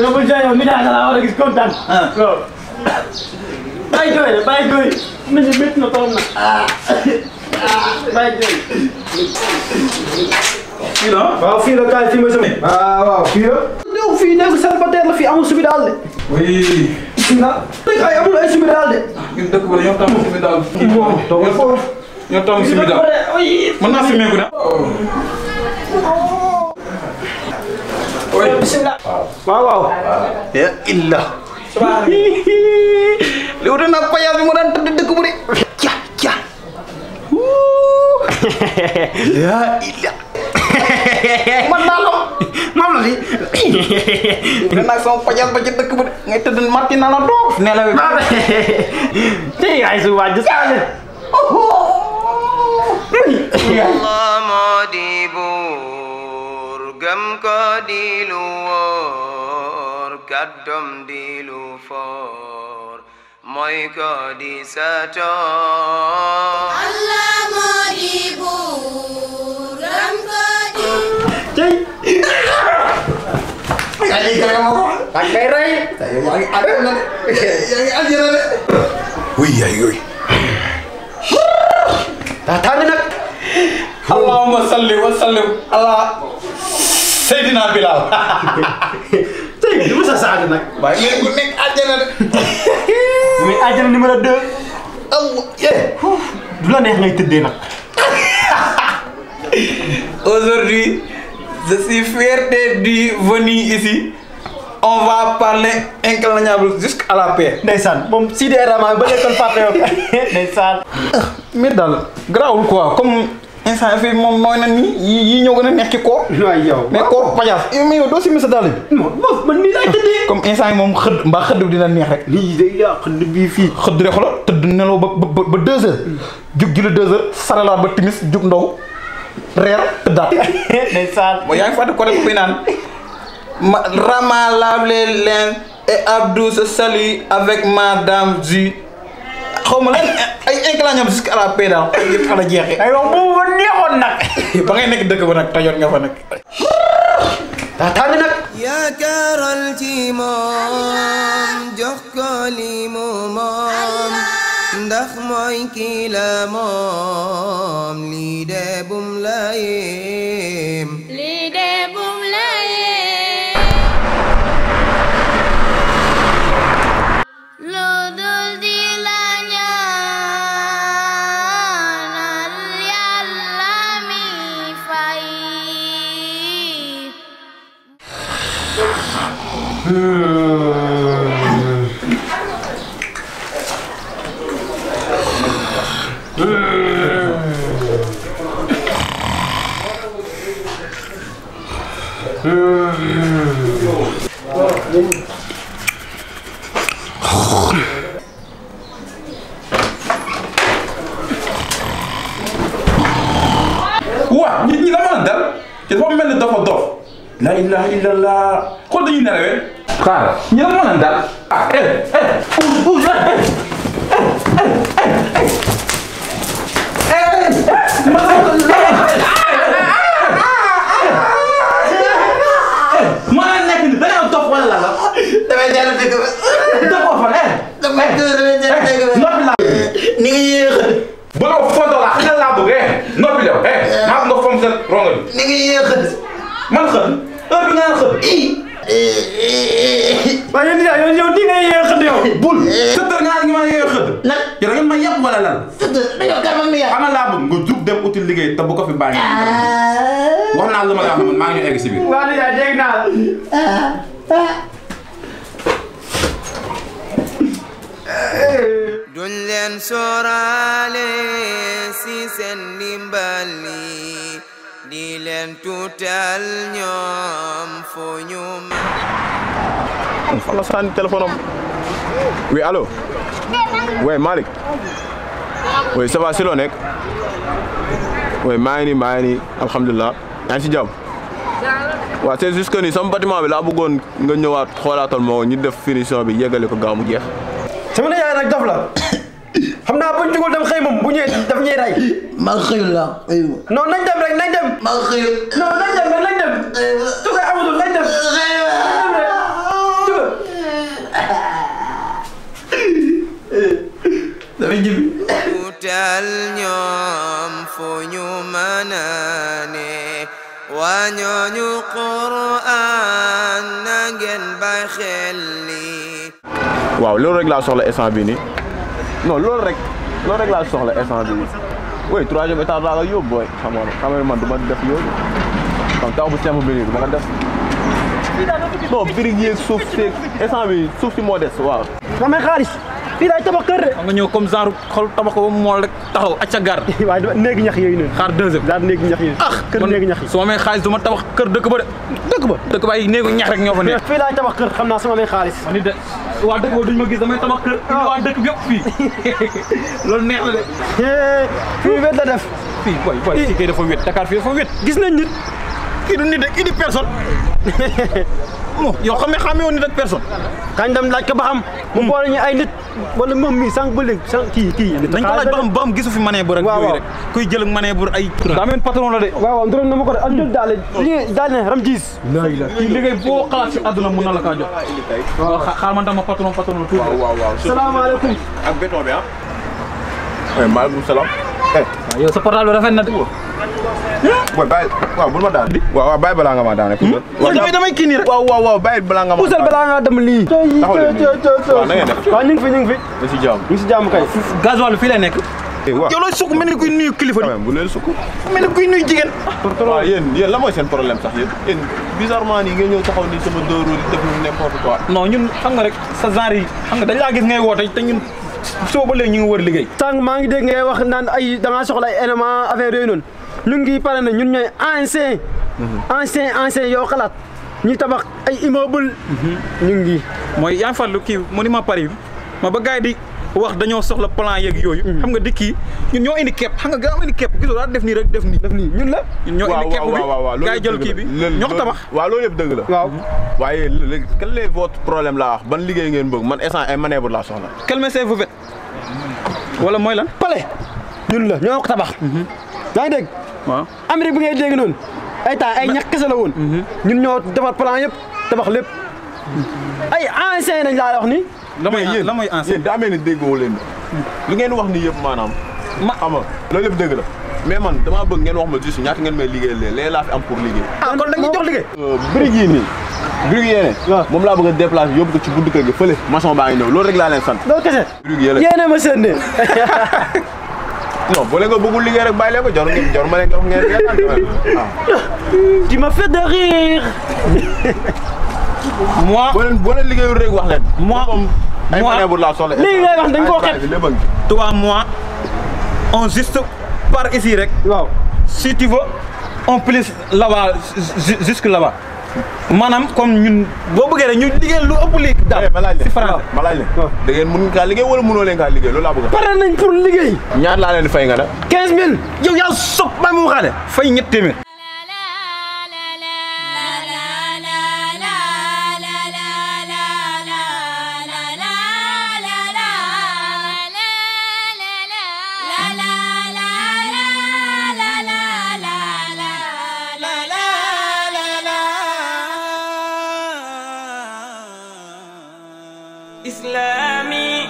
dama ko jox yow mi daa la war a gis kontaan. waaw. bàyyi jooy de bàyyi jooy. nit ñi métti na toog na. bàyyi jooy. fii la waaw fii la kaay fii mooy sama. waaw fii la. ñëw fii nekk célibataire la fii amul subi daal de. oui. bisimilah. dëgg ay amul ay subi daal de. ñun dëkk ba ñoo tàmm subi daal. toogal foofu. ñoo tàmm subi daal. mën naa fi meeku de. bisimilah. waaw waaw. ya illa. li wuute naa payaas bi mu daan tëdd dëkk bu de. ja. ya illa. man naa loo. moom la li. wuute naa sama payaas ba ci dëkk bu de. ngay tëdd matti naa la doog. ne la wi. tey ay su waaj saale. Allah moo di buur gëm ko di lu wóor kàddoom di lu foor mooy ko di satoor. Allah moo di buur gëm ko di. tey. ay kay ma ko. ak kay rey. yaa ngi àjjana de. yaa ngi àjjana de. wuy yaay yooyu. daa tàng nag. allahumma salli wa sallim ala Seydina Bilal. tey du ma sa saaga nag. waaye ngeen ku nekk àjjana de. mais àjjana numéro 2. du la neex ngay tëddee nag. Aujourd'hui, je suis fier d'être venu ici. On va parler inclinable jusqu'à la paix. ndeysaan moom Sidi Rama ba nekkoon Papa yow. ndeysaan. mais daal garaawul quoi comme instant fii moom nooy na nii yii ñoo gën a neex ci koor. waay yow. mais koor pajaas. mais yow doo si sa dàll bi. non man mii laay tëddee. comme instant yi moom xëdd mbaa xëdd bi dina neex rek. lii de yaa xëdd bii fii. xëdd rek xoolal tëdd nelaw ba 2 heures. jug julli 2 heures saralaat ba timis jug ndaw reer tëddaat. ndeysaan. mooy yaa ngi fàtte ko rek kuy naan Rama lave les linges et Abdou se salue avec madame J. xaw ma lan ay inclinable jusqu'à la paix daal ay yëpp fa la jeexee. ay wax boobu ba neexoon nag. ba ngay nekk dëkk ba nag tajoon nga fa nag. daa tàng nag. yaakaaral ci moom jox ko li mu moom ndax mooy kii la moom lii de bum la yéem. lii de bum la yéem. lu dul di la ñaanal Yàlla mi fay. waa ñi la mën a dal te dafa mel ni dafa dof. la ilaha illallah xool dañuy nelawee. xaaral ñi la mën a dal. ah maa nekk ni dañoo dof wala la. damay dellu dëkk ba. dofoo fa damay dellu dëkk ba. noppi laa. ni nga yéex a. bu la foto la xel laa bëgg noppi la maa nga fom sa rongo bi. ni nga yéex a. man xëy heure bi nga naan xëy. waaye yow ni ngay yee xëdd yow. bul sëddër nga ngi ma yee xëdd. lan yow da ngeen ma yàpp wala lan. dañoo kar mag mi yaa. xamal laa bëgg nga jug dem uti liggéey te bu ko fi bàyyi. wax naa lu ma la wax man maa ngi ñu egg si biir. waa Aliou dégg naa la. duñ leen sóoraale si seen ndimbal li di leen tuutal ñoom fu ñu fan la sànni téléphone am. oui allo. oui Malick. oui ça va si loo nekk. oui maa ngi nii alhamdulilah yaa ngi si jàmm. waaw c'est juste que ni sama bâtiment bi laa bëggoon nga ñëwaat xoolaatal moo ñu def finition bi yeggale ko gaaw mu jeex. sama ne yaay nag dof la xam naa buñ jugul dem xëy moom bu ñëwee daf ñuy rey. maa xëyul la xëyul. non nañ dem rek nañ dem. maa xëyul. non nañ dem rek nañ dem. su ko amatul nañ dem. bari jibi tuutal ñoom fu ñu mënane waa ñooñu Qur'an na ngeen bay xel li waaw loolu rek laa soxla instant bi nii non loolu rek laa soxla instant bi nii oui troisième étage laa la yóbbu booy xam nga man du ma def yooyu comme taw bu simple bi nii du ma ko def non birig yeeg suuf seeg instant bi suuf si moo des waaw. nga may xaalis fii daay tabax kër de. nga ñëw comme genre xol tabax ko ba mu mool rek taxaw acca gar. waaye néegi ñax yooyu noonu. xaar deuxième daal néegi ñax yooyu. kër néegi ñax yi. su ma amee xaalis du ma tabax kër dëkk ba de. dëkk ba ay néegu ñax rek ñoo fa nekk. fii laay tabax kër xam naa su ma amee xaalis. man it de waa dëkk ba duñ ma gis damay tabax kër. waa dëkk bi yëpp fii loolu neex na de. fii wet la def. fii boy fii kay dafa wet Dakar fii dafa wet. gis nañ nit. kii du nit de kii di personne. yow xamee woon nit ak personne. kañ dem laaj ko ba xam. mu boole ñu ay nit wala moom mii sànq ba léegi sànq kii. dañ ko laaj ba xam gisu fi manœuvre ak yooyu rek. kuy jël ak manœuvre ay. daa mel patron la de. waaw ndoroon na ma ko de ak jël daal ne Ramjiis. kii liggéey boo xalaat si àdduna mun na la kaa jox. waaw xaar man dama patron la tuuti. waaw salaamaaleykum. ak béton bi ah. oui maaleykum salaam. waaw yow sa portable rafet na de. waaw bàyyi waaw bul ma daan. waaw bàyyi balaa nga ma daane. damay kii nii rek. waaw bàyyi balaa nga ma. puusal balaa nga dem lii. taxaw leen nii waaw na ngeen def. waaw ñu ngi fi. da si jàmm. ñu si jàmm kay. gasoil fii lay nekk. waaw yow looy sukk mel ni kuy nuyu kilifa di. bu leen sukk. mel ni kuy nuyu jigéen. waaw yéen la mooy seen problème sax yéen bizarrement nii nga ñëw taxaw ni sama dóoru di def n'importe quoi. non ñun xam nga rek sa genre yi xam nga dañ laa gis ngay woote te ñun soo ba léegi ñu ngi wër liggéey. sànq maa ngi dégg ngay wax naan ay da ngaa soxla ay éléments affaire yooyu noonu ñun ngi pare na ñun ñooy ancien yoo xalaat ñuy tabax ay immeuble. ñu ngi. mooy yaa ngi fàttali kii monument Paris bi ma ba gars yi di wax dañoo soxla plan yeeg yooyu. xam nga di kii ñun ñoo indi képp xam nga gaa indi képp gisoo daal def nii rek def nii. ñun la. ñun ñoo indi képp bi gars yi jël kii bi ñoo ko tabax. waaw loolu yëpp dëgg la. waaw waaye léegi quel est votre problème laa wax ban liggéey ngeen bëgg man instant ay manœuvre laa soxla. quel métier vous faites wala mooy lan. pale ñun la ñoo ko tabax. yaa ngi dégg. waaw Amérique bi ngay dégg noonu ay temps ay ñax kese la woon. ñun ñoo defar plan yëpp tabax lépp ay ancien nañ laa wax ni. la mooy ancien yéen daa mel ni déggoo leen lu ngeen wax nii yëpp maanaam. xam nga loolu yëpp dëgg la mais man damaa bëgg ngeen wax ma juste ñaata ngeen may liggéey lee laa fi am pour liggéey. kon dañuy jox liggéey. briques yi nii briques yéene. waaw moom laa bëgg a déplacer yóbbu ko ci buntu kër gi fële maçon baa ngi ñëw loolu rek laa leen sant. loolu kese. briques yéene yéene ma seen ne. non boo leen ko bëggul liggéey rek bàyyi leen ko jarul ma leen ko wax ngeen waaw. tu m'as fait de rire. moi boo leen liggéeyul rek wax leen. moi ay manœuvre laa soxla. lii ngay wax dañ koo xeeb. 3 mois on juste par ici rek. waaw si tu veux on plus là-bas jusque là-bas. maanaam comme ñun boo bëggee rek ñu liggéey lu ëpp lii daal. si France ma laaj leen da ngeen mën kaa liggéey wala mënoo leen kaa liggéey loolu laa bëgg. pare nañ pour liggéey. ñaar laa leen di fay nga da 15000. yow yaa sob maa mu xaale fay ñett téeméer. Islami